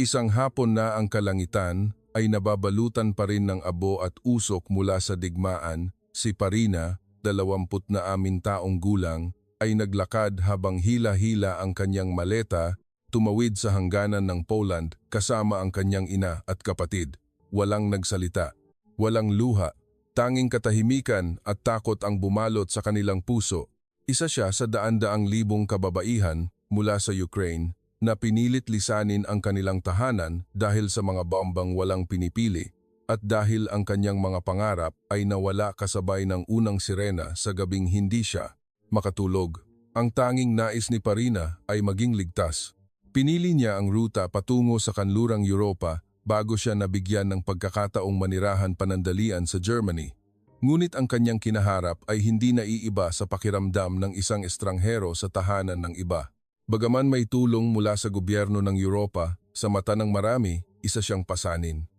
Isang hapon na ang kalangitan ay nababalutan pa rin ng abo at usok mula sa digmaan, si Parina, 26 taong gulang, ay naglakad habang hila-hila ang kanyang maleta, tumawid sa hangganan ng Poland kasama ang kanyang ina at kapatid. Walang nagsalita, walang luha, tanging katahimikan at takot ang bumalot sa kanilang puso. Isa siya sa daan-daang libong kababaihan mula sa Ukraine na pinilit lisanin ang kanilang tahanan dahil sa mga bombang walang pinipili at dahil ang kanyang mga pangarap ay nawala kasabay ng unang sirena sa gabing hindi siya makatulog. Ang tanging nais ni Parina ay maging ligtas. Pinili niya ang ruta patungo sa kanlurang Europa bago siya nabigyan ng pagkakataong manirahan panandalian sa Germany. Ngunit ang kanyang kinaharap ay hindi naiiba sa pakiramdam ng isang estranghero sa tahanan ng iba. Bagaman may tulong mula sa gobyerno ng Europa, sa mata ng marami, isa siyang pasanin.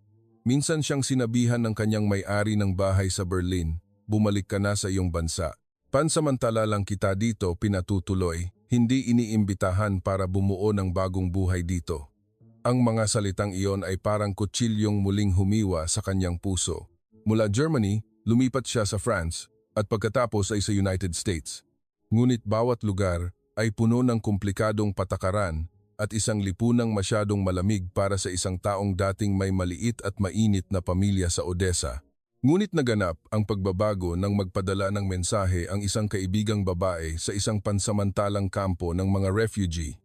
Minsan siyang sinabihan ng kanyang may-ari ng bahay sa Berlin, bumalik ka na sa iyong bansa. Pansamantala lang kita dito pinatutuloy, hindi iniimbitahan para bumuo ng bagong buhay dito. Ang mga salitang iyon ay parang kutsilyong muling humiwa sa kanyang puso. Mula Germany, lumipat siya sa France at pagkatapos ay sa United States. Ngunit bawat lugar ay puno ng komplikadong patakaran at isang lipunang masyadong malamig para sa isang taong dating may maliit at mainit na pamilya sa Odessa. Ngunit naganap ang pagbabago nang magpadala ng mensahe ang isang kaibigang babae sa isang pansamantalang kampo ng mga refugee.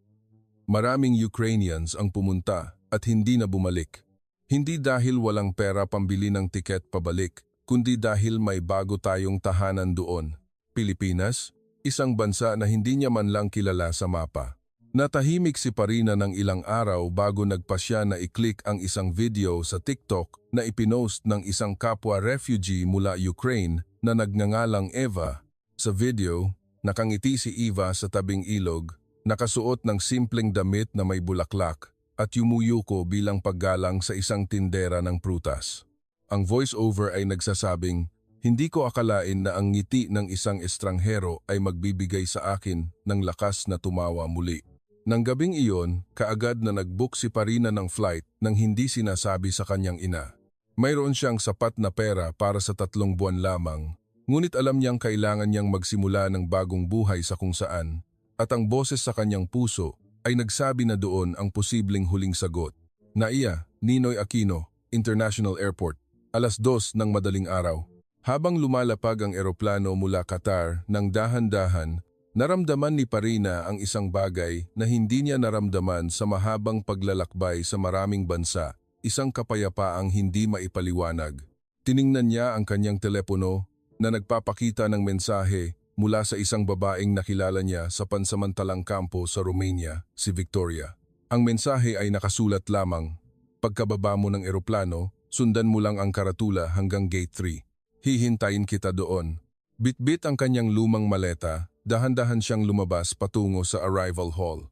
Maraming Ukrainians ang pumunta at hindi na bumalik. Hindi dahil walang pera pambili ng tiket pabalik, kundi dahil may bago tayong tahanan doon. Pilipinas, isang bansa na hindi niya man lang kilala sa mapa. Natahimik si Parina ng ilang araw bago nagpasya na i-click ang isang video sa TikTok na ipinost ng isang kapwa refugee mula Ukraine na nagngangalang Eva. Sa video, nakangiti si Eva sa tabing ilog, nakasuot ng simpleng damit na may bulaklak at yumuyuko bilang paggalang sa isang tindera ng prutas. Ang voice-over ay nagsasabing, "Hindi ko akalain na ang ngiti ng isang estranghero ay magbibigay sa akin ng lakas na tumawa muli." Nang gabing iyon, kaagad na nag-book si Parina ng flight nang hindi sinasabi sa kanyang ina. Mayroon siyang sapat na pera para sa 3 buwan lamang, ngunit alam niyang kailangan niyang magsimula ng bagong buhay sa kung saan, at ang boses sa kanyang puso ay nagsabi na doon ang posibleng huling sagot. Naiya, Ninoy Aquino, International Airport, 2:00 ng madaling araw. Habang lumalapag ang eroplano mula Qatar ng dahan-dahan, naramdaman ni Parina ang isang bagay na hindi niya naramdaman sa mahabang paglalakbay sa maraming bansa, isang kapayapaang hindi maipaliwanag. Tiningnan niya ang kanyang telepono na nagpapakita ng mensahe mula sa isang babaeng nakilala niya sa pansamantalang kampo sa Romania, si Victoria. Ang mensahe ay nakasulat lamang, "Pagkababa mo ng eroplano, sundan mo lang ang karatula hanggang Gate 3. Hihintayin kita doon." Bitbit ang kanyang lumang maleta, dahan-dahan siyang lumabas patungo sa arrival hall.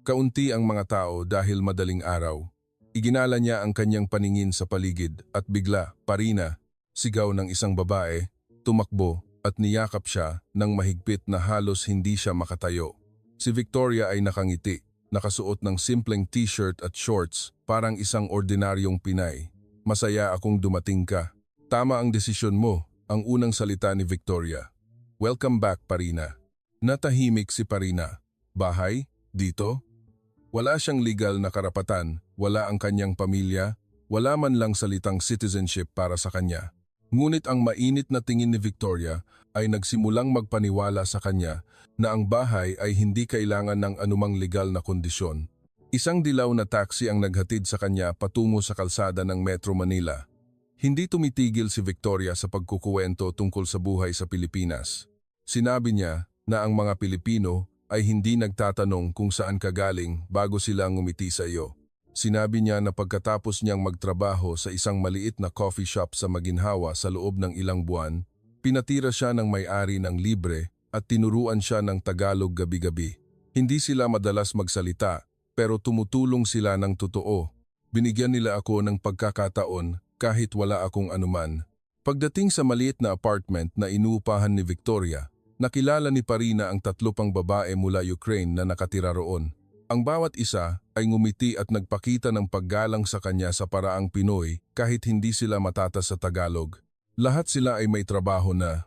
Kaunti ang mga tao dahil madaling araw. Iginala niya ang kanyang paningin sa paligid at bigla, "Parina!" sigaw ng isang babae, tumakbo at niyakap siya ng mahigpit na halos hindi siya makatayo. Si Victoria ay nakangiti, nakasuot ng simpleng t-shirt at shorts, parang isang ordinaryong Pinay. "Masaya akong dumating ka. Tama ang desisyon mo," ang unang salita ni Victoria. "Welcome back, Parina." Natahimik si Parina. Bahay? Dito? Wala siyang legal na karapatan, wala ang kanyang pamilya, wala man lang salitang citizenship para sa kanya. Ngunit ang mainit na tingin ni Victoria ay nagsimulang magpaniwala sa kanya na ang bahay ay hindi kailangan ng anumang legal na kondisyon. Isang dilaw na taxi ang naghatid sa kanya patungo sa kalsada ng Metro Manila. Hindi tumitigil si Victoria sa pagkukuwento tungkol sa buhay sa Pilipinas. Sinabi niya na ang mga Pilipino ay hindi nagtatanong kung saan ka galing bago sila ngumiti sa iyo. Sinabi niya na pagkatapos niyang magtrabaho sa isang maliit na coffee shop sa Maginhawa sa loob ng ilang buwan, pinatira siya ng may-ari ng libre at tinuruan siya ng Tagalog gabi-gabi. Hindi sila madalas magsalita pero tumutulong sila ng totoo. Binigyan nila ako ng pagkakataon kahit wala akong anuman. Pagdating sa maliit na apartment na inuupahan ni Victoria, nakilala ni Parina ang 3 pang babae mula Ukraine na nakatira roon. Ang bawat isa ay ngumiti at nagpakita ng paggalang sa kanya sa paraang Pinoy kahit hindi sila matata sa Tagalog. Lahat sila ay may trabaho na.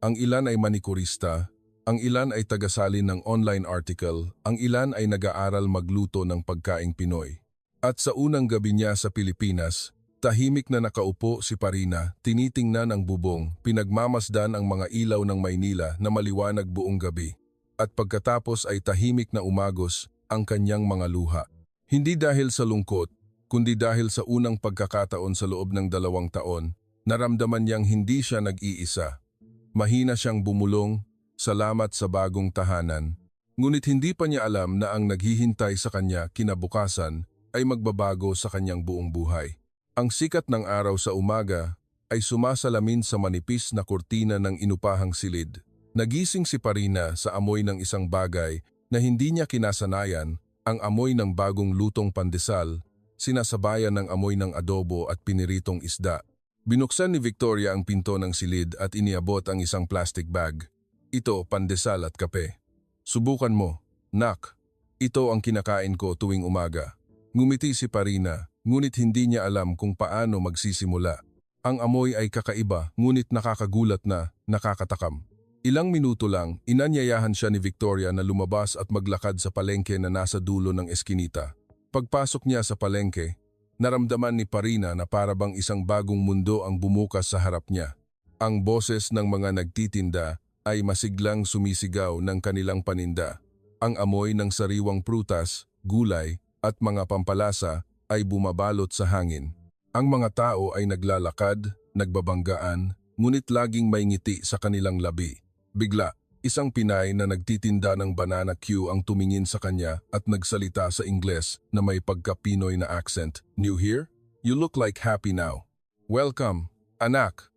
Ang ilan ay manikurista, ang ilan ay tagasalin ng online article, ang ilan ay nag-aaral magluto ng pagkaing Pinoy. At sa unang gabi niya sa Pilipinas, tahimik na nakaupo si Parina, tinitingnan ang bubong, pinagmamasdan ang mga ilaw ng Maynila na maliwanag buong gabi. At pagkatapos ay tahimik na umagos ang kanyang mga luha. Hindi dahil sa lungkot, kundi dahil sa unang pagkakataon sa loob ng 2 taon, naramdaman niyang hindi siya nag-iisa. Mahina siyang bumulong, salamat sa bagong tahanan. Ngunit hindi pa niya alam na ang naghihintay sa kanya kinabukasan ay magbabago sa kanyang buong buhay. Ang sikat ng araw sa umaga ay sumasalamin sa manipis na kurtina ng inupahang silid. Nagising si Parina sa amoy ng isang bagay na hindi niya kinasanayan, ang amoy ng bagong lutong pandesal, sinasabayan ng amoy ng adobo at piniritong isda. Binuksan ni Victoria ang pinto ng silid at iniabot ang isang plastic bag. Ito, pandesal at kape. Subukan mo, nak. Ito ang kinakain ko tuwing umaga. Ngumiti si Parina, ngunit hindi niya alam kung paano magsisimula. Ang amoy ay kakaiba, ngunit nakakagulat na nakakatakam. Ilang minuto lang, inanyayahan siya ni Victoria na lumabas at maglakad sa palengke na nasa dulo ng eskinita. Pagpasok niya sa palengke, naramdaman ni Parina na parabang isang bagong mundo ang bumukas sa harap niya. Ang boses ng mga nagtitinda ay masiglang sumisigaw ng kanilang paninda. Ang amoy ng sariwang prutas, gulay at mga pampalasa ay bumabalot sa hangin. Ang mga tao ay naglalakad, nagbabanggaan, ngunit laging may ngiti sa kanilang labi. Bigla, isang Pinay na nagtitinda ng banana Q ang tumingin sa kanya at nagsalita sa Ingles na may pagka-Pinoy na accent. New here? You look like happy now. Welcome, anak.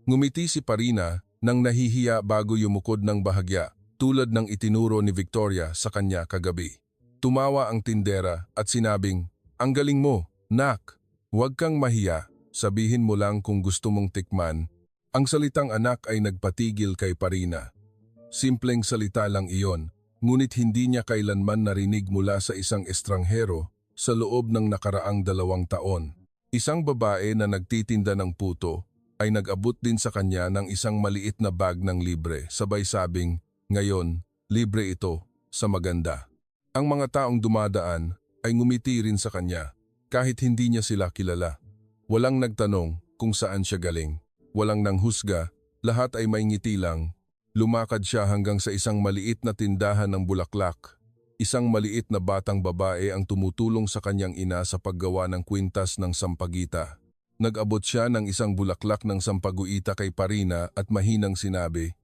Ngumiti si Parina nang nahihiya bago yumukod ng bahagya, tulad ng itinuro ni Victoria sa kanya kagabi. Tumawa ang tindera at sinabing, "Ang galing mo, nak. Huwag kang mahiya, sabihin mo lang kung gusto mong tikman." Ang salitang anak ay nagpatigil kay Parina. Simpleng salita lang iyon, ngunit hindi niya kailanman narinig mula sa isang estranghero sa loob ng nakaraang 2 taon. Isang babae na nagtitinda ng puto ay nag-abot din sa kanya ng isang maliit na bag ng libre, sabay sabing, "Ngayon, libre ito, sa maganda." Ang mga taong dumadaan ay ngumiti rin sa kanya, kahit hindi niya sila kilala. Walang nagtanong kung saan siya galing. Walang nanghusga, lahat ay may ngiti lang. Lumakad siya hanggang sa isang maliit na tindahan ng bulaklak. Isang maliit na batang babae ang tumutulong sa kanyang ina sa paggawa ng kwintas ng sampagita. Nag-abot siya ng isang bulaklak ng sampaguita kay Parina at mahinang sinabi,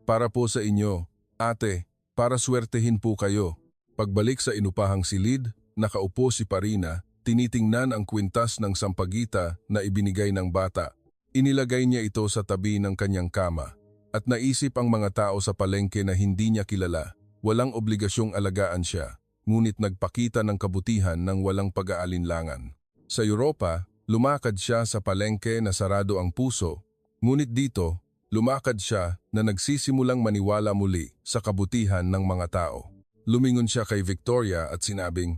"Para po sa inyo, ate, para swertehin po kayo." Pagbalik sa inupahang silid, nakaupo si Parina, tinitingnan ang kwintas ng sampagita na ibinigay ng bata. Inilagay niya ito sa tabi ng kanyang kama at naisip ang mga tao sa palengke na hindi niya kilala. Walang obligasyong alagaan siya, ngunit nagpakita ng kabutihan ng walang pag-aalinlangan. Sa Europa, lumakad siya sa palengke na sarado ang puso, ngunit dito, lumakad siya na nagsisimulang maniwala muli sa kabutihan ng mga tao. Lumingon siya kay Victoria at sinabing,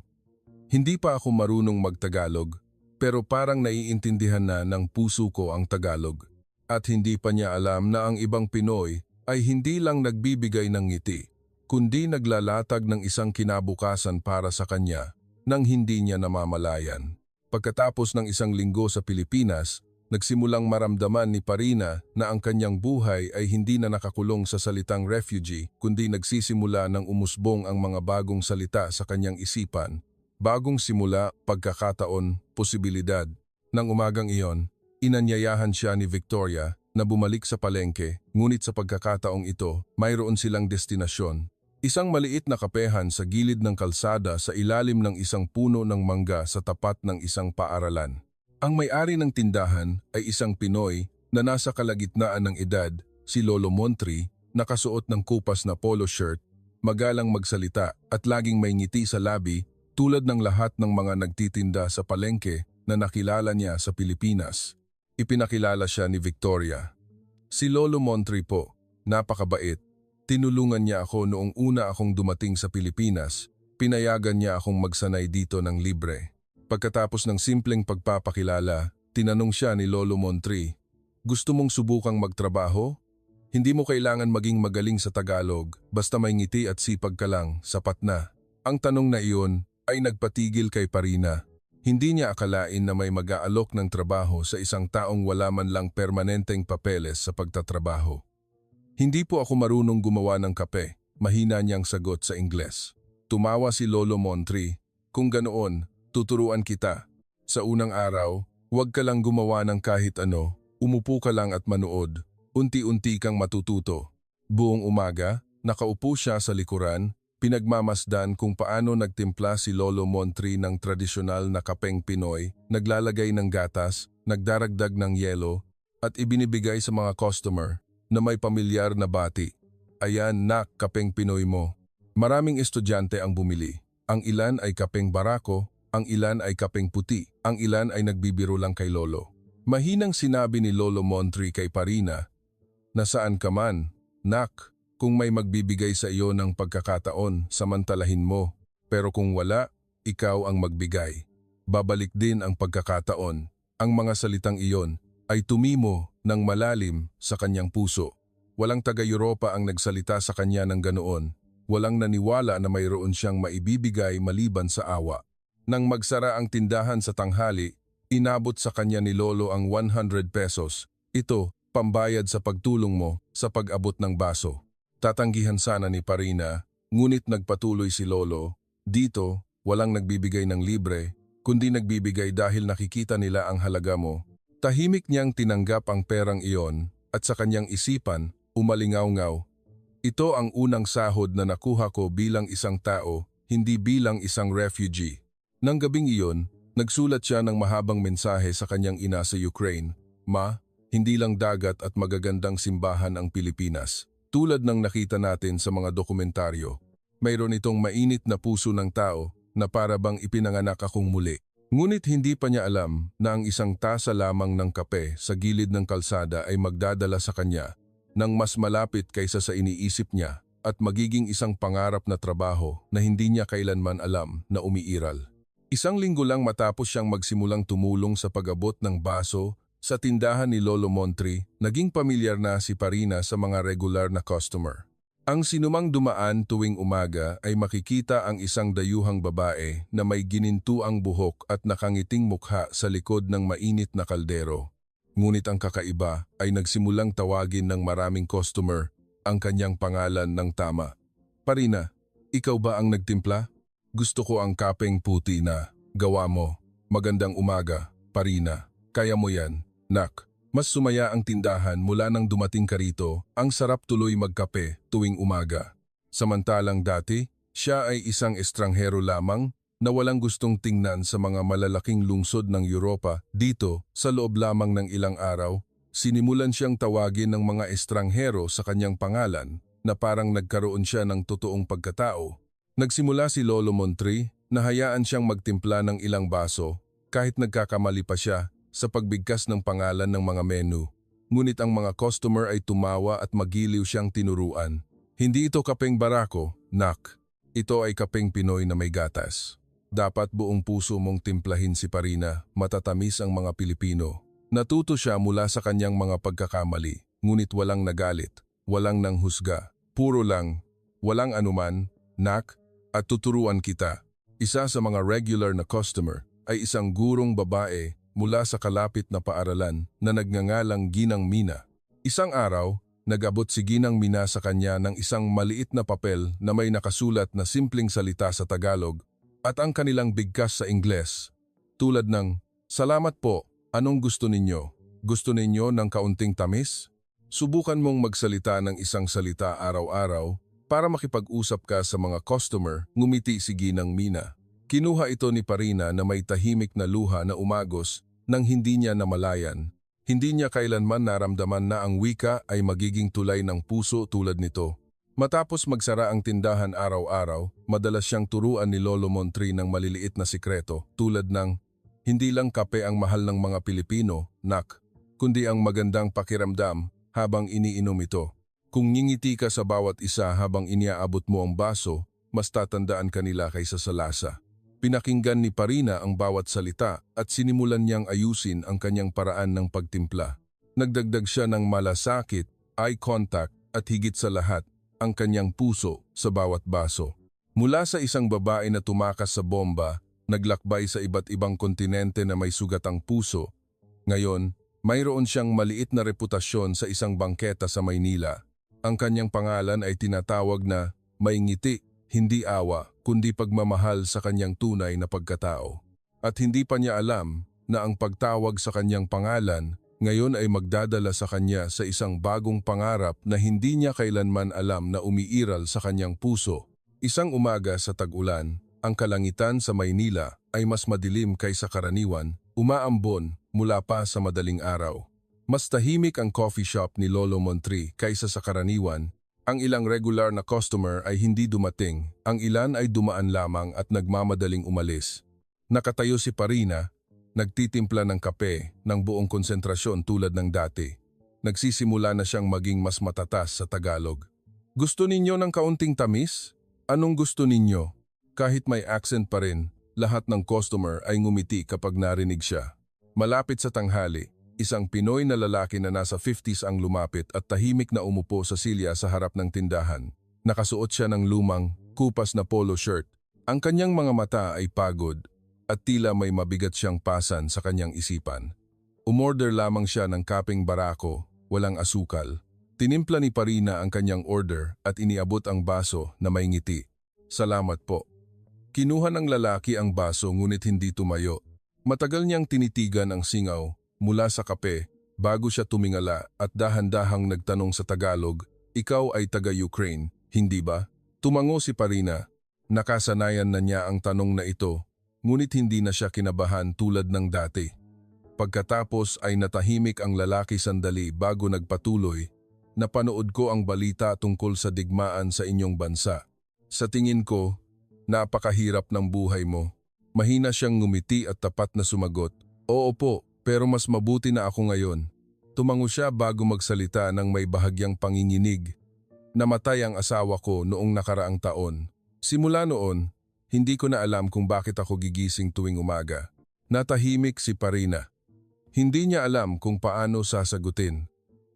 "Hindi pa ako marunong magtagalog, pero parang naiintindihan na ng puso ko ang Tagalog." At hindi pa niya alam na ang ibang Pinoy ay hindi lang nagbibigay ng ngiti, kundi naglalatag ng isang kinabukasan para sa kanya nang hindi niya namamalayan. Pagkatapos ng isang linggo sa Pilipinas, nagsimulang maramdaman ni Parina na ang kanyang buhay ay hindi na nakakulong sa salitang refugee, kundi nagsisimula ng umusbong ang mga bagong salita sa kanyang isipan. Bagong simula, pagkakataon, posibilidad. Nang umagang iyon, inanyayahan siya ni Victoria na bumalik sa palengke, ngunit sa pagkakataong ito, mayroon silang destinasyon. Isang maliit na kapehan sa gilid ng kalsada sa ilalim ng isang puno ng mangga sa tapat ng isang paaralan. Ang may-ari ng tindahan ay isang Pinoy na nasa kalagitnaan ng edad, si Lolo Montri, nakasuot ng kupas na polo shirt, magalang magsalita at laging may ngiti sa labi, tulad ng lahat ng mga nagtitinda sa palengke na nakilala niya sa Pilipinas. Ipinakilala siya ni Victoria. "Si Lolo Montri po, napakabait. Tinulungan niya ako noong una akong dumating sa Pilipinas Pinayagan niya akong magsanay dito ng libre. Pagkatapos ng simpleng pagpapakilala, tinanong siya ni Lolo Montri, "Gusto mong subukang magtrabaho? Hindi mo kailangan maging magaling sa Tagalog, basta may ngiti at sipag ka lang, sapat na." Ang tanong na iyon ay nagpatigil kay Parina. Hindi niya akalain na may mag-aalok ng trabaho sa isang taong wala man lang permanenteng papeles sa pagtatrabaho. "Hindi po ako marunong gumawa ng kape," mahina niyang sagot sa Ingles. Tumawa si Lolo Montri, "Kung ganoon, tuturuan kita. Sa unang araw, huwag ka lang gumawa ng kahit ano, umupo ka lang at manood. Unti-unti kang matututo." Buong umaga, nakaupo siya sa likuran, pinagmamasdan kung paano nagtimpla si Lolo Montri ng tradisyonal na kapeng Pinoy, naglalagay ng gatas, nagdaragdag ng yelo, at ibinibigay sa mga customer na may pamilyar na bati. "Ayan nak, kapeng Pinoy mo." Maraming estudyante ang bumili. Ang ilan ay kapeng barako, ang ilan ay kapeng puti, ang ilan ay nagbibiro lang kay Lolo. Mahinang sinabi ni Lolo Montri kay Parina, "Nasaan ka man, nak, kung may magbibigay sa iyo ng pagkakataon, samantalahin mo. Pero kung wala, ikaw ang magbigay. Babalik din ang pagkakataon." Ang mga salitang iyon ay tumimo ng malalim sa kanyang puso. Walang taga-Europa ang nagsalita sa kanya ng ganoon. Walang naniwala na mayroon siyang maibibigay maliban sa awa. Nang magsara ang tindahan sa tanghali, inabot sa kanya ni Lolo ang 100 pesos. "Ito, pambayad sa pagtulong mo sa pag-abot ng baso." Tatanggihan sana ni Parina, ngunit nagpatuloy si Lolo, "Dito, walang nagbibigay ng libre, kundi nagbibigay dahil nakikita nila ang halaga mo." Tahimik niyang tinanggap ang perang iyon at sa kanyang isipan, umalingaw-ngaw, "Ito ang unang sahod na nakuha ko bilang isang tao, hindi bilang isang refugee." Nang gabing iyon, nagsulat siya ng mahabang mensahe sa kanyang ina sa Ukraine, "Ma, hindi lang dagat at magagandang simbahan ang Pilipinas. Tulad ng nakita natin sa mga dokumentaryo, mayroon itong mainit na puso ng tao na para bang ipinanganak akong muli." Ngunit hindi pa niya alam na ang isang tasa lamang ng kape sa gilid ng kalsada ay magdadala sa kanya ng mas malapit kaysa sa iniisip niya at magiging isang pangarap na trabaho na hindi niya kailanman alam na umiiral. Isang linggo lang matapos siyang magsimulang tumulong sa pag-abot ng baso sa tindahan ni Lolo Montri, naging pamilyar na si Parina sa mga regular na customer. Ang sinumang dumaan tuwing umaga ay makikita ang isang dayuhang babae na may ginintuang buhok at nakangiting mukha sa likod ng mainit na kaldero. Ngunit ang kakaiba ay nagsimulang tawagin ng maraming customer ang kanyang pangalan ng tama. "Parina, ikaw ba ang nagtimpla? Gusto ko ang kapeng puti na gawa mo. Magandang umaga, Parina. Kaya mo yan, nak." Mas sumaya ang tindahan mula nang dumating ka rito, ang sarap tuloy magkape tuwing umaga. Samantalang dati, siya ay isang estranghero lamang na walang gustong tingnan sa mga malalaking lungsod ng Europa. Dito, sa loob lamang ng ilang araw, sinimulan siyang tawagin ng mga estranghero sa kanyang pangalan na parang nagkaroon siya ng totoong pagkatao. Nagsimula si Lolo Montri na hayaan siyang magtimpla ng ilang baso kahit nagkakamali pa siya sa pagbigkas ng pangalan ng mga menu. Ngunit ang mga customer ay tumawa at magiliw siyang tinuruan. "Hindi ito kapeng barako, nak. Ito ay kapeng Pinoy na may gatas. Dapat buong puso mong timplahin si Parina, matatamis ang mga Pilipino." Natuto siya mula sa kanyang mga pagkakamali, ngunit walang nagalit, walang nanghusga. Puro lang, "Walang anuman, nak, at tuturuan kita." Isa sa mga regular na customer ay isang gurong babae mula sa kalapit na paaralan na nagngangalang Ginang Mina. Isang araw, nag-abot si Ginang Mina sa kanya ng isang maliit na papel na may nakasulat na simpleng salita sa Tagalog at ang kanilang bigkas sa Ingles. Tulad ng, "Salamat po, anong gusto ninyo? Gusto ninyo ng kaunting tamis?" Subukan mong magsalita ng isang salita araw-araw para makipag-usap ka sa mga customer, ngumiti si Ginang Mina. Kinuha ito ni Parina na may tahimik na luha na umagos nang hindi niya namalayan. Hindi niya kailanman naramdaman na ang wika ay magiging tulay ng puso tulad nito. Matapos magsara ang tindahan araw-araw, madalas siyang turuan ni Lolo Montri ng maliliit na sikreto tulad ng, "Hindi lang kape ang mahal ng mga Pilipino, nak, kundi ang magandang pakiramdam habang iniinom ito. Kung ngingiti ka sa bawat isa habang iniaabot mo ang baso, mas tatandaan kanila kaysa sa lasa. Pinakinggan ni Parina ang bawat salita at sinimulan niyang ayusin ang kanyang paraan ng pagtimpla. Nagdagdag siya ng malasakit, eye contact at higit sa lahat, ang kanyang puso sa bawat baso. Mula sa isang babae na tumakas sa bomba, naglakbay sa iba't ibang kontinente na may sugatang puso, ngayon, mayroon siyang maliit na reputasyon sa isang bangketa sa Maynila. Ang kanyang pangalan ay tinatawag na may ngiti, hindi awa, kundi pagmamahal sa kanyang tunay na pagkatao. At hindi pa niya alam na ang pagtawag sa kanyang pangalan ngayon ay magdadala sa kanya sa isang bagong pangarap na hindi niya kailanman alam na umiiral sa kanyang puso. Isang umaga sa tag-ulan, ang kalangitan sa Maynila ay mas madilim kaysa karaniwan, umaambon mula pa sa madaling araw. Mas tahimik ang coffee shop ni Lolo Montri kaysa sa karaniwan. Ang ilang regular na customer ay hindi dumating, ang ilan ay dumaan lamang at nagmamadaling umalis. Nakatayo si Parina, nagtitimpla ng kape ng buong konsentrasyon tulad ng dati. Nagsisimula na siyang maging mas matatas sa Tagalog. Gusto ninyo ng kaunting tamis? Anong gusto ninyo? Kahit may accent pa rin, lahat ng customer ay ngumiti kapag narinig siya. Malapit sa tanghali, isang Pinoy na lalaki na nasa 50s ang lumapit at tahimik na umupo sa silya sa harap ng tindahan. Nakasuot siya ng lumang, kupas na polo shirt. Ang kanyang mga mata ay pagod at tila may mabigat siyang pasan sa kanyang isipan. Umorder lamang siya ng kapeng barako, walang asukal. Tinimpla ni Parina ang kanyang order at iniabot ang baso na may ngiti. Salamat po. Kinuha ng lalaki ang baso ngunit hindi tumayo. Matagal niyang tinitigan ang singaw mula sa kape bago siya tumingala at dahan-dahang nagtanong sa Tagalog, "Ikaw ay taga-Ukraine, hindi ba?" Tumango si Parina. Nakasanayan na niya ang tanong na ito, ngunit hindi na siya kinabahan tulad ng dati. Pagkatapos ay natahimik ang lalaki sandali bago nagpatuloy, "Napanood ko ang balita tungkol sa digmaan sa inyong bansa. Sa tingin ko, napakahirap ng buhay mo." Mahina siyang ngumiti at tapat na sumagot, "Oo po, pero mas mabuti na ako ngayon." Tumango siya bago magsalita ng may bahagyang panginginig. "Namatay ang asawa ko noong nakaraang taon. Simula noon, hindi ko na alam kung bakit ako gigising tuwing umaga." Natahimik si Parina. Hindi niya alam kung paano sasagutin.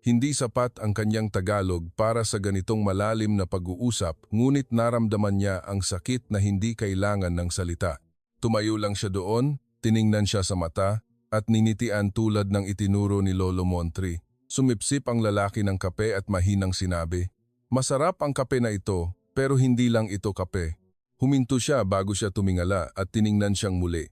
Hindi sapat ang kanyang Tagalog para sa ganitong malalim na pag-uusap, ngunit naramdaman niya ang sakit na hindi kailangan ng salita. Tumayo lang siya doon, tiningnan siya sa mata, at ninitian tulad ng itinuro ni Lolo Montri. Sumipsip ang lalaki ng kape at mahinang sinabi, "Masarap ang kape na ito, pero hindi lang ito kape." Huminto siya bago siya tumingala at tiningnan siyang muli.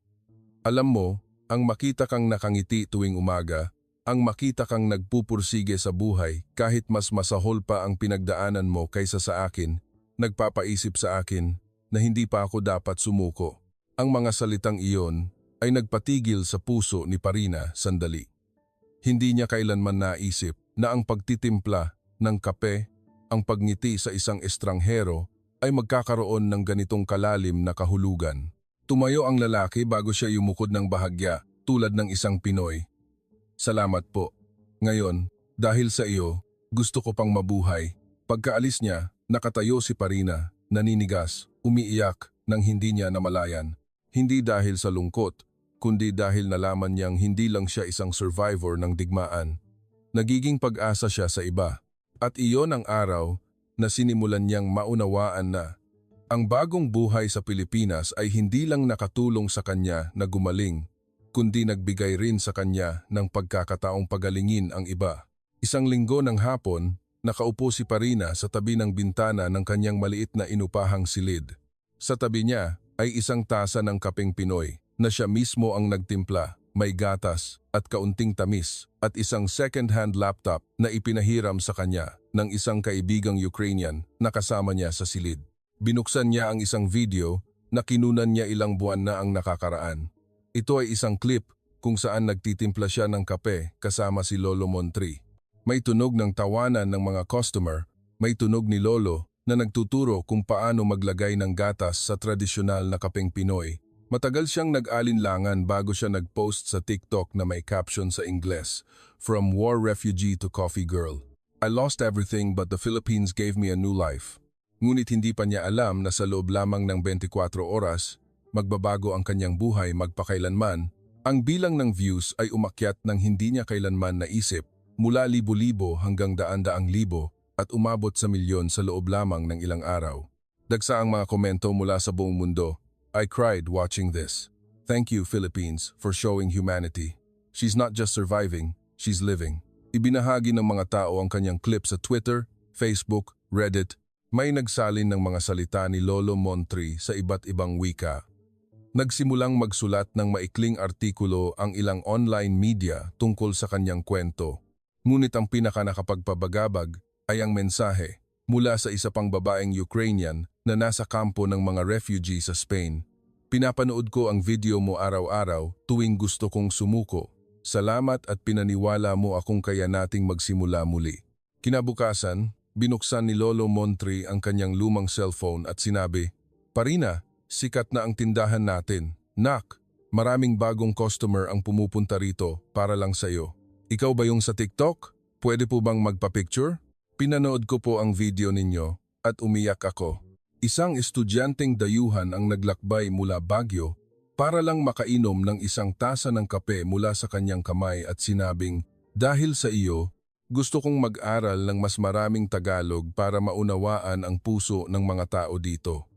"Alam mo, ang makita kang nakangiti tuwing umaga, ang makita kang nagpupursige sa buhay kahit mas masahol pa ang pinagdaanan mo kaysa sa akin, nagpapaisip sa akin na hindi pa ako dapat sumuko." Ang mga salitang iyon ay nagpatigil sa puso ni Parina sandali. Hindi niya kailanman naisip na ang pagtitimpla ng kape, ang pagngiti sa isang estranghero ay magkakaroon ng ganitong kalalim na kahulugan. Tumayo ang lalaki bago siya yumukod ng bahagya tulad ng isang Pinoy. "Salamat po. Ngayon, dahil sa iyo, gusto ko pang mabuhay." Pagkaalis niya, nakatayo si Parina, naninigas, umiiyak nang hindi niya namalayan. Hindi dahil sa lungkot, kundi dahil nalaman niyang hindi lang siya isang survivor ng digmaan. Nagiging pag-asa siya sa iba. At iyon ang araw na sinimulan niyang maunawaan na ang bagong buhay sa Pilipinas ay hindi lang nakatulong sa kanya na gumaling, kundi nagbigay rin sa kanya ng pagkakataong pagalingin ang iba. Isang linggo ng hapon, nakaupo si Parina sa tabi ng bintana ng kanyang maliit na inupahang silid. Sa tabi niya ay isang tasa ng kapeng Pinoy na siya mismo ang nagtimpla, may gatas at kaunting tamis, at isang second-hand laptop na ipinahiram sa kanya ng isang kaibigang Ukrainian na kasama niya sa silid. Binuksan niya ang isang video na kinunan niya ilang buwan na ang nakakaraan. Ito ay isang clip kung saan nagtitimpla siya ng kape kasama si Lolo Montri. May tunog ng tawanan ng mga customer, may tunog ni Lolo na nagtuturo kung paano maglagay ng gatas sa tradisyonal na kapeng Pinoy. Matagal siyang nag-alinlangan bago siya nag-post sa TikTok na may caption sa Ingles, "From war refugee to coffee girl. I lost everything but the Philippines gave me a new life." Ngunit hindi pa niya alam na sa loob lamang ng 24 oras, magbabago ang kanyang buhay magpakailanman. Ang bilang ng views ay umakyat ng hindi niya kailanman naisip, mula libo-libo hanggang daan-daang libo at umabot sa milyon sa loob lamang ng ilang araw. Dagsa ang mga komento mula sa buong mundo. I cried watching this. Thank you, Philippines, for showing humanity. She's not just surviving, she's living. Ibinahagi ng mga tao ang kanyang clip sa Twitter, Facebook, Reddit. May nagsalin ng mga salita ni Lolo Montri sa iba't ibang wika. Nagsimulang magsulat ng maikling artikulo ang ilang online media tungkol sa kanyang kwento. Ngunit ang pinakanakapagpabagabag ay ang mensahe mula sa isa pang babaeng Ukrainian na nasa kampo ng mga refugee sa Spain. Pinapanood ko ang video mo araw-araw tuwing gusto kong sumuko. Salamat at pinaniwala mo akong kaya nating magsimula muli. Kinabukasan, binuksan ni Lolo Montri ang kanyang lumang cellphone at sinabi, "Parina, sikat na ang tindahan natin. Nak, maraming bagong customer ang pumupunta rito para lang sa'yo. Ikaw ba yung sa TikTok? Pwede po bang magpa-picture?" Pinanood ko po ang video ninyo at umiyak ako. Isang estudyanteng dayuhan ang naglakbay mula Baguio para lang makainom ng isang tasa ng kape mula sa kanyang kamay at sinabing, "Dahil sa iyo, gusto kong mag-aral ng mas maraming Tagalog para maunawaan ang puso ng mga tao dito."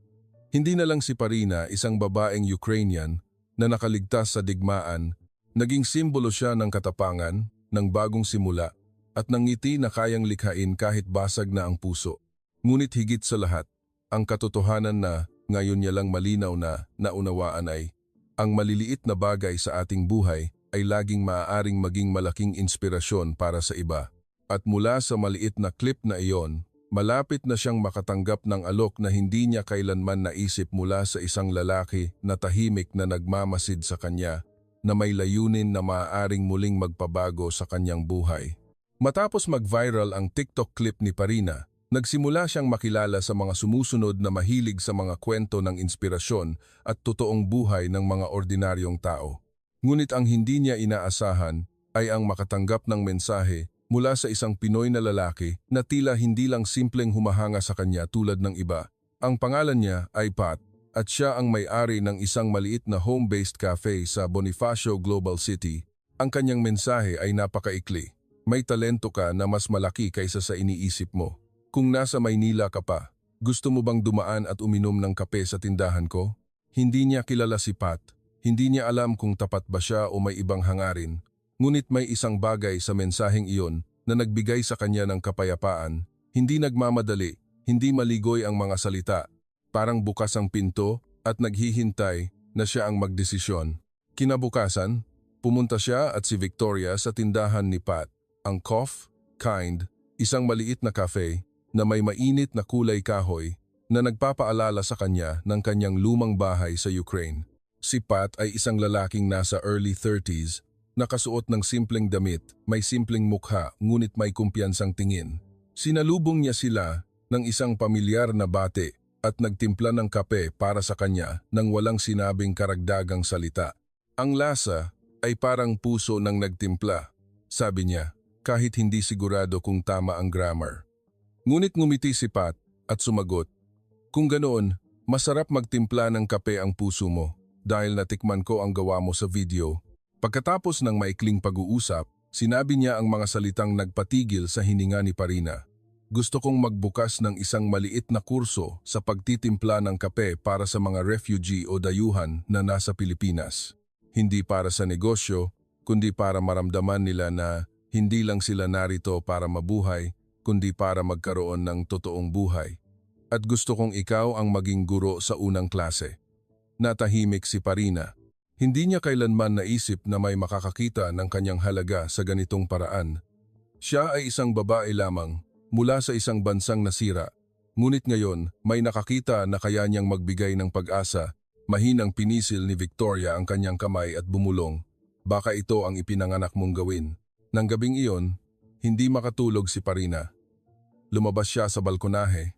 Hindi na lang si Parina, isang babaeng Ukrainian na nakaligtas sa digmaan, naging simbolo siya ng katapangan, ng bagong simula, at ng ngiti na kayang likhain kahit basag na ang puso. Ngunit higit sa lahat, ang katotohanan na ngayon niya lang malinaw na naunawaan ay, ang maliliit na bagay sa ating buhay ay laging maaaring maging malaking inspirasyon para sa iba. At mula sa maliit na clip na iyon, malapit na siyang makatanggap ng alok na hindi niya kailanman naisip mula sa isang lalaki na tahimik na nagmamasid sa kanya, na may layunin na maaaring muling magpabago sa kanyang buhay. Matapos mag-viral ang TikTok clip ni Parina, nagsimula siyang makilala sa mga sumusunod na mahilig sa mga kwento ng inspirasyon at totoong buhay ng mga ordinaryong tao. Ngunit ang hindi niya inaasahan ay ang makatanggap ng mensahe mula sa isang Pinoy na lalaki na tila hindi lang simpleng humahanga sa kanya tulad ng iba. Ang pangalan niya ay Pat at siya ang may-ari ng isang maliit na home-based cafe sa Bonifacio Global City. Ang kanyang mensahe ay napakaikli. May talento ka na mas malaki kaysa sa iniisip mo. Kung nasa Maynila ka pa, gusto mo bang dumaan at uminom ng kape sa tindahan ko? Hindi niya kilala si Pat. Hindi niya alam kung tapat ba siya o may ibang hangarin. Ngunit may isang bagay sa mensaheng iyon na nagbigay sa kanya ng kapayapaan. Hindi nagmamadali, hindi maligoy ang mga salita. Parang bukas ang pinto at naghihintay na siya ang magdesisyon. Kinabukasan, pumunta siya at si Victoria sa tindahan ni Pat, ang Cough Kind, isang maliit na cafe na may mainit na kulay kahoy na nagpapaalala sa kanya ng kanyang lumang bahay sa Ukraine. Si Pat ay isang lalaking nasa early 30s, nakasuot ng simpleng damit, may simpleng mukha ngunit may kumpiyansang tingin. Sinalubong niya sila ng isang pamilyar na bate at nagtimpla ng kape para sa kanya nang walang sinabing karagdagang salita. Ang lasa ay parang puso ng nagtimpla, sabi niya, kahit hindi sigurado kung tama ang grammar. Ngunit ngumiti si Pat at sumagot, "Kung ganoon, masarap magtimpla ng kape ang puso mo dahil natikman ko ang gawa mo sa video." Pagkatapos ng maikling pag-uusap, sinabi niya ang mga salitang nagpatigil sa hininga ni Parina. "Gusto kong magbukas ng isang maliit na kurso sa pagtitimpla ng kape para sa mga refugee o dayuhan na nasa Pilipinas. Hindi para sa negosyo, kundi para maramdaman nila na hindi lang sila narito para mabuhay, kundi para magkaroon ng totoong buhay. At gusto kong ikaw ang maging guro sa unang klase." Natahimik si Parina. Hindi niya kailanman naisip na may makakakita ng kanyang halaga sa ganitong paraan. Siya ay isang babae lamang mula sa isang bansang nasira. Ngunit ngayon may nakakita na kaya niyang magbigay ng pag-asa. Mahinang pinisil ni Victoria ang kanyang kamay at bumulong. "Baka ito ang ipinanganak mong gawin." Nang gabing iyon, hindi makatulog si Parina. Lumabas siya sa balkonahe.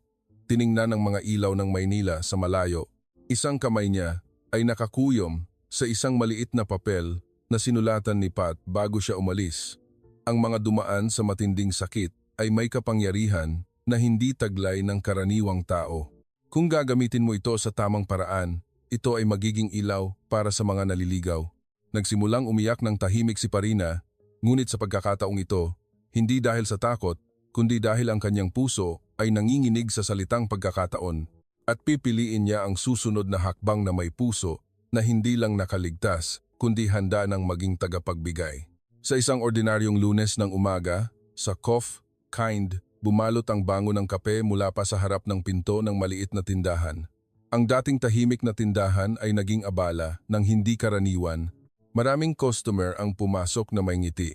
Tiningnan ang mga ilaw ng Maynila sa malayo. Isang kamay niya ay nakakuyom sa isang maliit na papel na sinulatan ni Pat bago siya umalis. Ang mga dumaan sa matinding sakit ay may kapangyarihan na hindi taglay ng karaniwang tao. Kung gagamitin mo ito sa tamang paraan, ito ay magiging ilaw para sa mga naliligaw. Nagsimulang umiyak ng tahimik si Parina, ngunit sa pagkakataong ito, hindi dahil sa takot, kundi dahil ang kanyang puso ay nanginginig sa salitang pagkakataon at pipiliin niya ang susunod na hakbang na may puso na hindi lang nakaligtas, kundi handa ng maging tagapagbigay. Sa isang ordinaryong Lunes ng umaga, sa Coffee Kind, bumalot ang bango ng kape mula pa sa harap ng pinto ng maliit na tindahan. Ang dating tahimik na tindahan ay naging abala ng hindi karaniwan. Maraming customer ang pumasok na may ngiti.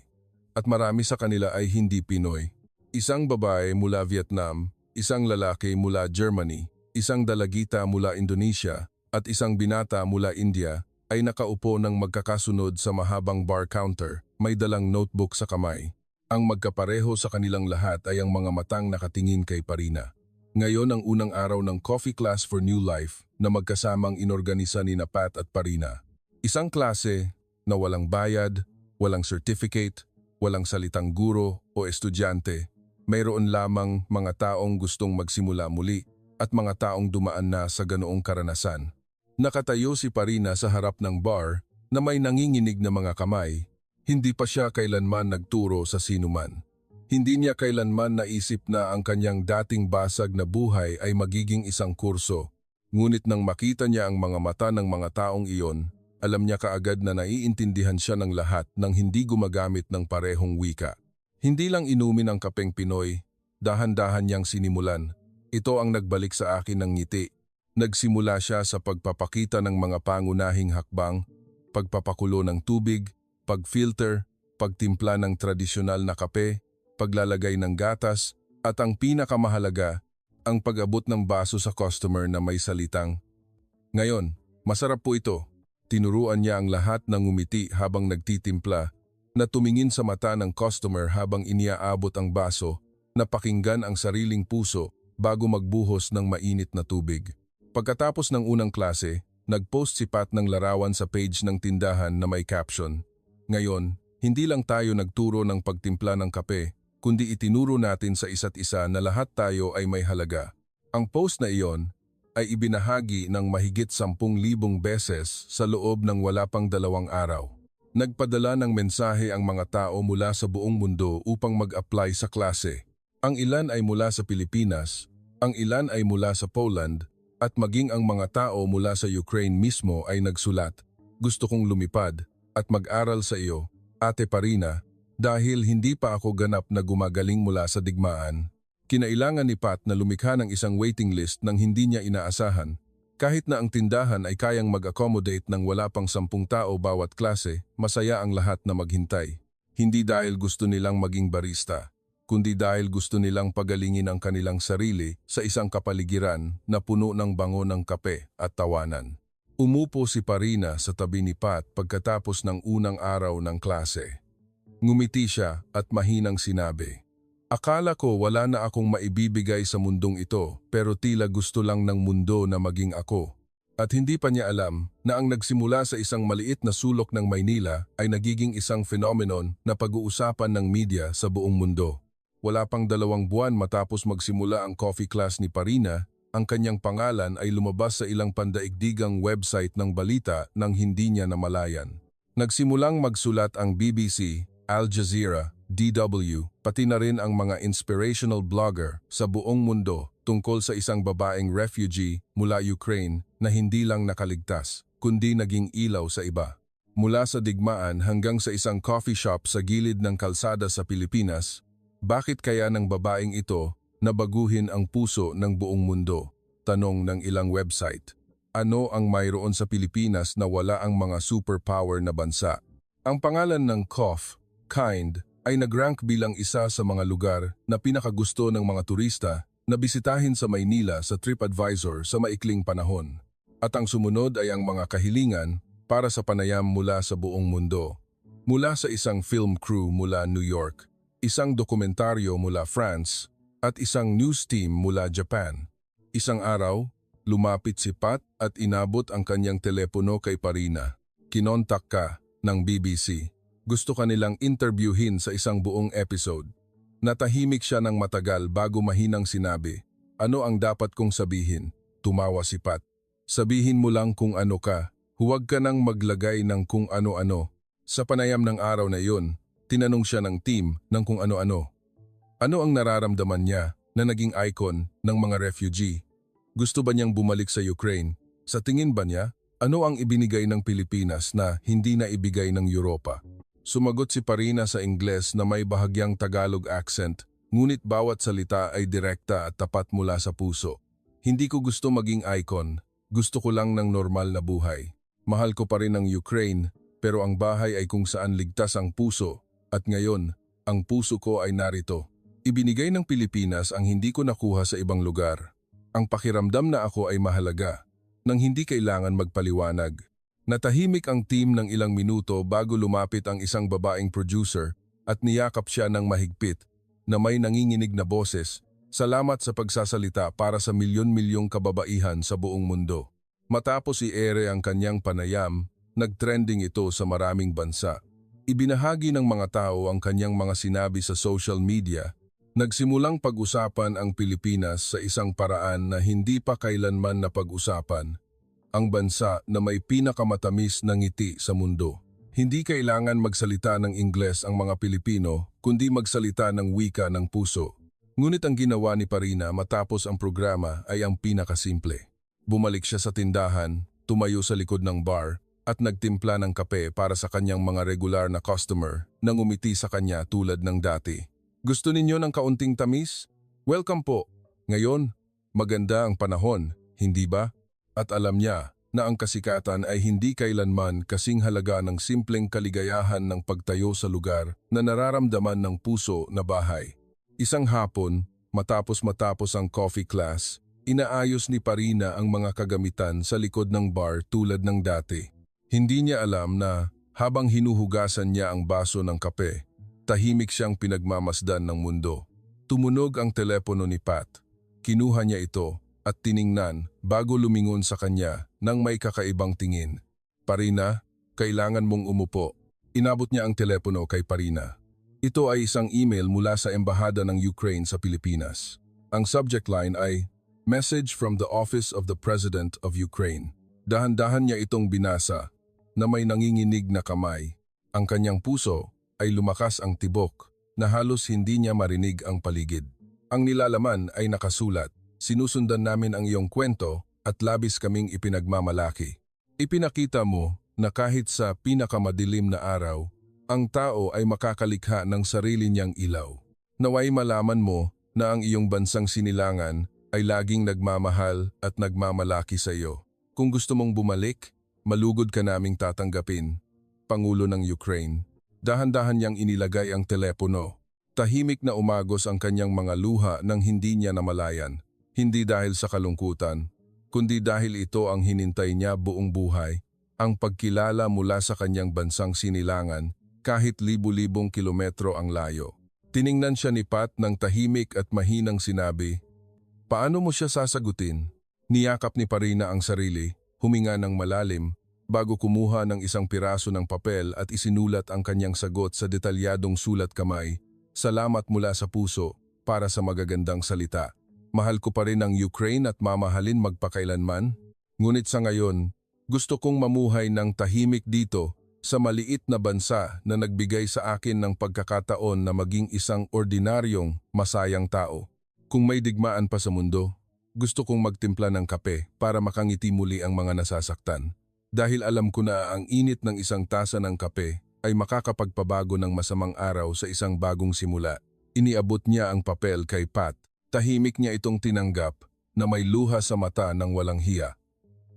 At marami sa kanila ay hindi Pinoy. Isang babae mula Vietnam, isang lalaki mula Germany, isang dalagita mula Indonesia, at isang binata mula India ay nakaupo ng magkakasunod sa mahabang bar counter, may dalang notebook sa kamay. Ang magkapareho sa kanilang lahat ay ang mga matang nakatingin kay Parina. Ngayon ang unang araw ng Coffee Class for New Life na magkasamang inorganisa ni Pat at Parina. Isang klase na walang bayad, walang certificate, walang salitang guro o estudyante. Mayroon lamang mga taong gustong magsimula muli at mga taong dumaan na sa ganoong karanasan. Nakatayo si Parina sa harap ng bar na may nanginginig na mga kamay. Hindi pa siya kailanman nagturo sa sinuman. Hindi niya kailanman naisip na ang kanyang dating basag na buhay ay magiging isang kurso. Ngunit nang makita niya ang mga mata ng mga taong iyon, alam niya kaagad na naiintindihan siya ng lahat nang hindi gumagamit ng parehong wika. Hindi lang inumin ang kapeng Pinoy, dahan-dahan niyang sinimulan. Ito ang nagbalik sa akin ng ngiti. Nagsimula siya sa pagpapakita ng mga pangunahing hakbang, pagpapakulo ng tubig, pag-filter, pagtimpla ng tradisyonal na kape, paglalagay ng gatas, at ang pinakamahalaga, ang pag-abot ng baso sa customer na may salitang, "Ngayon, masarap po ito." Tinuruan niya ang lahat ng ngumiti habang nagtitimpla, na tumingin sa mata ng customer habang iniaabot ang baso, na pakinggan ang sariling puso bago magbuhos ng mainit na tubig. Pagkatapos ng unang klase, nag-post si Pat ng larawan sa page ng tindahan na may caption, "Ngayon, hindi lang tayo nagturo ng pagtimpla ng kape, kundi itinuro natin sa isa't isa na lahat tayo ay may halaga." Ang post na iyon ay ibinahagi ng mahigit 10,000 beses sa loob ng wala pang 2 araw. Nagpadala ng mensahe ang mga tao mula sa buong mundo upang mag-apply sa klase. Ang ilan ay mula sa Pilipinas, ang ilan ay mula sa Poland, at maging ang mga tao mula sa Ukraine mismo ay nagsulat, "Gusto kong lumipad at mag-aral sa iyo, Ate Parina, dahil hindi pa ako ganap na gumagaling mula sa digmaan." Kinailangan ni Pat na lumikha ng isang waiting list nang hindi niya inaasahan. Kahit na ang tindahan ay kayang mag-accommodate ng wala pang 10 tao bawat klase, masaya ang lahat na maghintay. Hindi dahil gusto nilang maging barista, kundi dahil gusto nilang pagalingin ang kanilang sarili sa isang kapaligiran na puno ng bango ng kape at tawanan. Umupo si Parina sa tabi ni Pat pagkatapos ng unang araw ng klase. Ngumiti siya at mahinang sinabi, "Akala ko wala na akong maibibigay sa mundong ito, pero tila gusto lang ng mundo na maging ako." At hindi pa niya alam na ang nagsimula sa isang maliit na sulok ng Maynila ay nagiging isang phenomenon na pag-uusapan ng media sa buong mundo. Wala pang 2 buwan matapos magsimula ang coffee class ni Parina, ang kanyang pangalan ay lumabas sa ilang pandaigdigang website ng balita nang hindi niya namalayan. Nagsimulang magsulat ang BBC, Al Jazeera, DW, pati na rin ang mga inspirational blogger sa buong mundo tungkol sa isang babaeng refugee mula Ukraine na hindi lang nakaligtas, kundi naging ilaw sa iba. Mula sa digmaan hanggang sa isang coffee shop sa gilid ng kalsada sa Pilipinas, bakit kaya ng babaeng ito nabaguhin ang puso ng buong mundo? Tanong ng ilang website. Ano ang mayroon sa Pilipinas na wala ang mga superpower na bansa? Ang pangalan ng Coffee Kind ay nag-rank bilang isa sa mga lugar na pinakagusto ng mga turista na bisitahin sa Maynila sa TripAdvisor sa maikling panahon. At ang sumunod ay ang mga kahilingan para sa panayam mula sa buong mundo. Mula sa isang film crew mula New York, isang dokumentaryo mula France, at isang news team mula Japan. Isang araw, lumapit si Pat at inabot ang kanyang telepono kay Parina. "Kinontak ka ng BBC. Gusto ka nilang interviewin sa isang buong episode." Natahimik siya ng matagal bago mahinang sinabi, "Ano ang dapat kong sabihin?" Tumawa si Pat. "Sabihin mo lang kung ano ka. Huwag ka nang maglagay ng kung ano-ano." Sa panayam ng araw na iyon, tinanong siya ng team ng kung ano-ano. Ano ang nararamdaman niya na naging icon ng mga refugee? Gusto ba niyang bumalik sa Ukraine? Sa tingin ba niya, ano ang ibinigay ng Pilipinas na hindi na ibigay ng Europa? Sumagot si Parina sa Ingles na may bahagyang Tagalog accent, ngunit bawat salita ay direkta at tapat mula sa puso. "Hindi ko gusto maging icon, gusto ko lang ng normal na buhay. Mahal ko pa rin ang Ukraine, pero ang bahay ay kung saan ligtas ang puso, at ngayon, ang puso ko ay narito." Ibinigay ng Pilipinas ang hindi ko nakuha sa ibang lugar. Ang pakiramdam na ako ay mahalaga, nang hindi kailangan magpaliwanag. Natahimik ang team ng ilang minuto bago lumapit ang isang babaeng producer at niyakap siya ng mahigpit na may nanginginig na boses. "Salamat sa pagsasalita para sa milyon-milyong kababaihan sa buong mundo." Matapos i-ere ang kanyang panayam, nag-trending ito sa maraming bansa. Ibinahagi ng mga tao ang kanyang mga sinabi sa social media. Nagsimulang pag-usapan ang Pilipinas sa isang paraan na hindi pa kailanman napag-usapan. Ang bansa na may pinakamatamis na ngiti sa mundo. Hindi kailangan magsalita ng Ingles ang mga Pilipino, kundi magsalita ng wika ng puso. Ngunit ang ginawa ni Parina matapos ang programa ay ang pinakasimple. Bumalik siya sa tindahan, tumayo sa likod ng bar, at nagtimpla ng kape para sa kanyang mga regular na customer na ngumiti sa kanya tulad ng dati. "Gusto ninyo ng kaunting tamis? Welcome po. Ngayon, maganda ang panahon, hindi ba?" At alam niya na ang kasikatan ay hindi kailanman kasing halaga ng simpleng kaligayahan ng pagtayo sa lugar na nararamdaman ng puso na bahay. Isang hapon, matapos ang coffee class, inaayos ni Parina ang mga kagamitan sa likod ng bar tulad ng dati. Hindi niya alam na habang hinuhugasan niya ang baso ng kape, tahimik siyang pinagmamasdan ng mundo. Tumunog ang telepono ni Pat. Kinuha niya ito at tiningnan bago lumingon sa kanya nang may kakaibang tingin. "Parina, kailangan mong umupo." Inabot niya ang telepono kay Parina. Ito ay isang email mula sa Embahada ng Ukraine sa Pilipinas. Ang subject line ay, "Message from the Office of the President of Ukraine." Dahan-dahan niya itong binasa na may nanginginig na kamay. Ang kanyang puso ay lumakas ang tibok na halos hindi niya marinig ang paligid. Ang nilalaman ay nakasulat, "Sinusundan namin ang iyong kwento at labis kaming ipinagmamalaki. Ipinakita mo na kahit sa pinakamadilim na araw, ang tao ay makakalikha ng sarili niyang ilaw. Naway malaman mo na ang iyong bansang sinilangan ay laging nagmamahal at nagmamalaki sa iyo. Kung gusto mong bumalik, malugod ka naming tatanggapin." Pangulo ng Ukraine. Dahan-dahan niyang inilagay ang telepono. Tahimik na umagos ang kanyang mga luha nang hindi niya namalayan. Hindi dahil sa kalungkutan, kundi dahil ito ang hinintay niya buong buhay, ang pagkilala mula sa kanyang bansang sinilangan kahit libu-libong kilometro ang layo. Tiningnan siya ni Pat ng tahimik at mahinang sinabi, "Paano mo siya sasagutin?" Niyakap ni Parina ang sarili, huminga ng malalim, bago kumuha ng isang piraso ng papel at isinulat ang kanyang sagot sa detalyadong sulat kamay. "Salamat mula sa puso para sa magagandang salita. Mahal ko pa rin ang Ukraine at mamahalin magpakailanman. Ngunit sa ngayon, gusto kong mamuhay ng tahimik dito sa maliit na bansa na nagbigay sa akin ng pagkakataon na maging isang ordinaryong, masayang tao. Kung may digmaan pa sa mundo, gusto kong magtimpla ng kape para makangiti muli ang mga nasasaktan. Dahil alam ko na ang init ng isang tasa ng kape ay makakapagpabago ng masamang araw sa isang bagong simula." Iniabot niya ang papel kay Pat. Tahimik niya itong tinanggap na may luha sa mata ng walang hiya.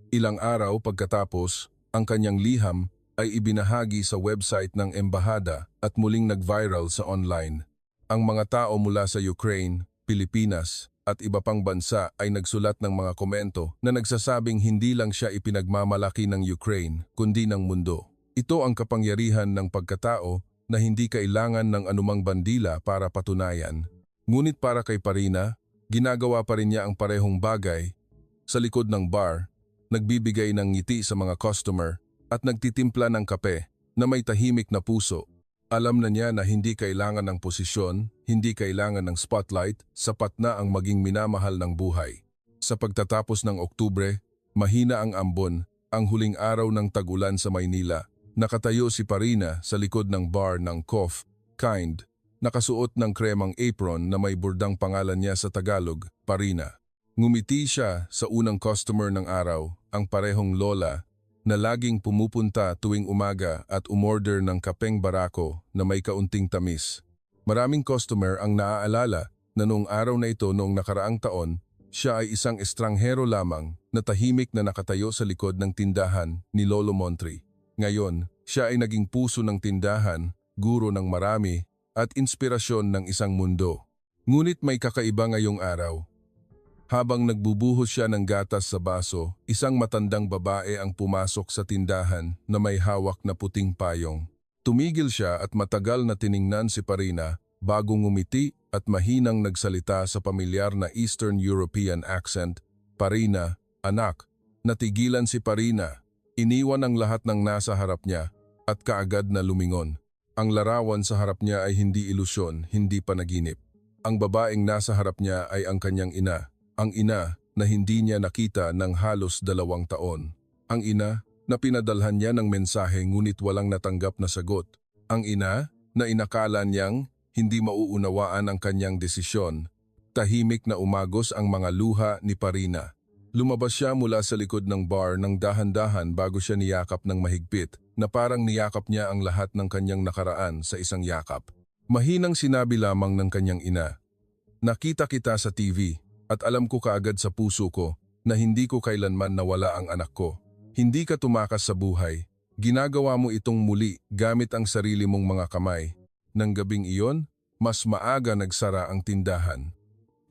Ilang araw pagkatapos, ang kanyang liham ay ibinahagi sa website ng Embahada at muling nag-viral sa online. Ang mga tao mula sa Ukraine, Pilipinas, at iba pang bansa ay nagsulat ng mga komento na nagsasabing hindi lang siya ipinagmamalaki ng Ukraine, kundi ng mundo. Ito ang kapangyarihan ng pagkatao na hindi kailangan ng anumang bandila para patunayan. Ngunit para kay Parina, ginagawa pa rin niya ang parehong bagay. Sa likod ng bar, nagbibigay ng ngiti sa mga customer at nagtitimpla ng kape na may tahimik na puso. Alam na niya na hindi kailangan ng posisyon, hindi kailangan ng spotlight, sapat na ang maging minamahal ng buhay. Sa pagtatapos ng Oktubre, mahina ang ambon, ang huling araw ng tag-ulan sa Maynila. Nakatayo si Parina sa likod ng bar ng Cough, Kind, nakasuot ng kremang apron na may burdang pangalan niya sa Tagalog, Parina. Ngumiti siya sa unang customer ng araw, ang parehong lola, na laging pumupunta tuwing umaga at umorder ng kapeng barako na may kaunting tamis. Maraming customer ang naaalala na noong araw na ito noong nakaraang taon, siya ay isang estranghero lamang na tahimik na nakatayo sa likod ng tindahan ni Lolo Montri. Ngayon, siya ay naging puso ng tindahan, guro ng marami, at inspirasyon ng isang mundo. Ngunit may kakaiba ngayong araw. Habang nagbubuhos siya ng gatas sa baso, isang matandang babae ang pumasok sa tindahan na may hawak na puting payong. Tumigil siya at matagal na tiningnan si Parina bago ngumiti at mahinang nagsalita sa pamilyar na Eastern European accent, "Parina, anak." Natigilan si Parina, iniwan ang lahat ng nasa harap niya at kaagad na lumingon. Ang larawan sa harap niya ay hindi ilusyon, hindi panaginip. Ang babaeng nasa harap niya ay ang kanyang ina. Ang ina na hindi niya nakita ng halos 2 taon. Ang ina na pinadalhan niya ng mensahe ngunit walang natanggap na sagot. Ang ina na inakala niyang hindi mauunawaan ang kanyang desisyon. Tahimik na umagos ang mga luha ni Parina. Lumabas siya mula sa likod ng bar ng dahan-dahan bago siya niyakap ng mahigpit na parang niyakap niya ang lahat ng kanyang nakaraan sa isang yakap. Mahinang sinabi lamang ng kanyang ina, "Nakita kita sa TV. At alam ko kaagad sa puso ko na hindi ko kailanman nawala ang anak ko. Hindi ka tumakas sa buhay. Ginagawa mo itong muli gamit ang sarili mong mga kamay. Nang gabing iyon, mas maaga nagsara ang tindahan."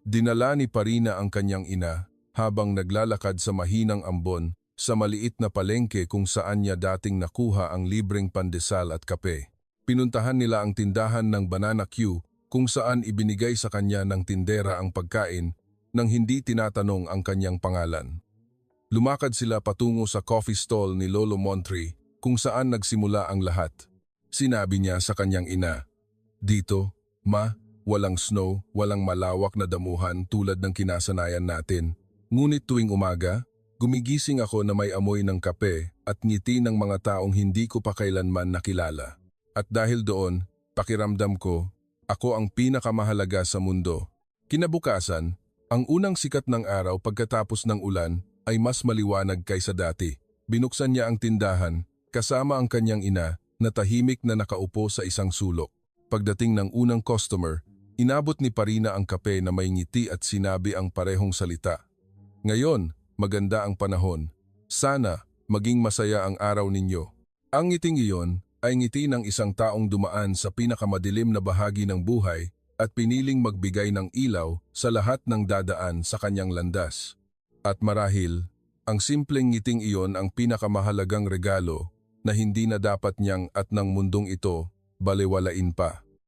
Dinala ni Parina ang kanyang ina habang naglalakad sa mahinang ambon sa maliit na palengke kung saan niya dating nakuha ang libreng pandesal at kape. Pinuntahan nila ang tindahan ng Banana Q kung saan ibinigay sa kanya ng tindera ang pagkain nang hindi tinatanong ang kanyang pangalan. Lumakad sila patungo sa coffee stall ni Lolo Montri kung saan nagsimula ang lahat. Sinabi niya sa kanyang ina, "Dito, ma, walang snow, walang malawak na damuhan tulad ng kinasanayan natin. Ngunit tuwing umaga, gumigising ako na may amoy ng kape at ngiti ng mga taong hindi ko pa kailanman nakilala. At dahil doon, pakiramdam ko, ako ang pinakamahalaga sa mundo." Kinabukasan, ang unang sikat ng araw pagkatapos ng ulan ay mas maliwanag kaysa dati. Binuksan niya ang tindahan kasama ang kanyang ina na tahimik na nakaupo sa isang sulok. Pagdating ng unang customer, inabot ni Parina ang kape na may ngiti at sinabi ang parehong salita. "Ngayon, maganda ang panahon. Sana maging masaya ang araw ninyo." Ang ngiting iyon ay ngiti ng isang taong dumaan sa pinakamadilim na bahagi ng buhay at piniling magbigay ng ilaw sa lahat ng dadaan sa kanyang landas. At marahil, ang simpleng ngiting iyon ang pinakamahalagang regalo na hindi na dapat niyang at ng mundong ito balewalain pa.